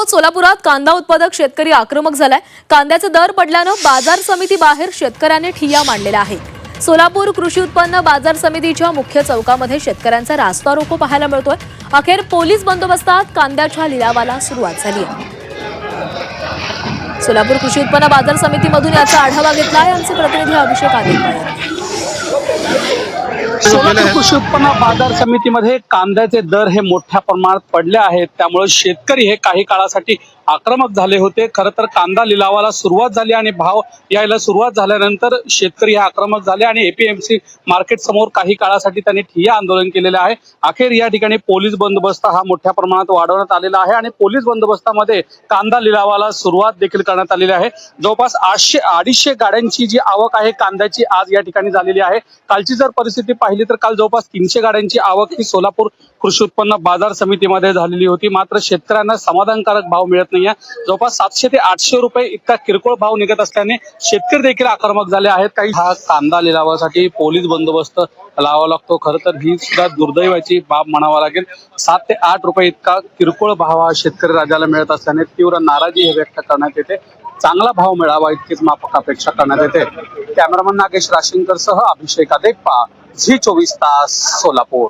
आहोत सोलापुरात कांदा उत्पादक शेतकरी आक्रमक झालाय। कांद्याचे दर पडल्यानं बाजार समिती बाहेर शेतकऱ्यांनी ठिय्या मांडलेला आहे। सोलापूर कृषी उत्पन्न बाजार समितीच्या मुख्य चौकामध्ये शेतकऱ्यांचा रास्ता रोको पाहायला मिळतोय। अखेर पोलीस बंदोबस्तात कांद्याच्या लिलावाला सुरुवात झाली आहे। सोलापूर कृषी उत्पन्न बाजार समितीमधून याचा आढावा घेतलाय आमचे प्रतिनिधी अभिषेक आदिपाळे यांनी। सोलापूर कृषी उत्पन्न बाजार समितीमध्ये कांद्याचे दर हे मोठ्या प्रमाणात पडले आहेत, त्यामुळे शेतकरी हे काही काळासाठी आक्रमक झाले होते। खरं तर कांदा लिलावाला सुरुवात झाली आणि भाव यायला सुरुवात झाल्यानंतर शेतकरी हे आक्रमक झाले आणि एपीएमसी मार्केट समोर काही काळासाठी त्यांनी ठिय्या आंदोलन केलेले आहे। अखेर या ठिकाणी पोलीस बंदोबस्त हा मोठ्या प्रमाणात वाढवण्यात आलेला आहे आणि पोलीस बंदोबस्तामध्ये कांदा लिलावाला सुरुवात देखील करण्यात आलेली आहे। जवळपास 800-250 गाड्यांची जी आवक आहे कांद्याची आज या ठिकाणी झालेली आहे। कालची जर परिस्थिती पाहिली तर काल जवळपास 300 गाड्यांची आवक ही सोलापूर कृषी उत्पन्न बाजार समितीमध्ये झालेली होती। मात्र शेतकऱ्यांना समाधानकारक भाव मिळत नाहीये। जवळपास 700 ते 800 रुपये इतका किरकोळ भाव निघत असल्याने शेतकरी देखील आक्रमक झाले आहेत। काही हा कांदा लिलावासाठी पोलीस बंदोबस्त लावावा लागतो। खरं तर ही सुद्धा दुर्दैवाची बाब म्हणावा लागेल। 7 ते 8 रुपये इतका किरकोळ भाव हा शेतकरी राजाला मिळत असल्याने तीव्र नाराजी हे व्यक्त करण्यात येते। चांगला भाव मिळावा इतकीच माफक अपेक्षा करण्यात येते। कॅमेरामन नागेश राशिंकर सह अभिषेक आदिपाळे, झी 24 तास, सोलापूर।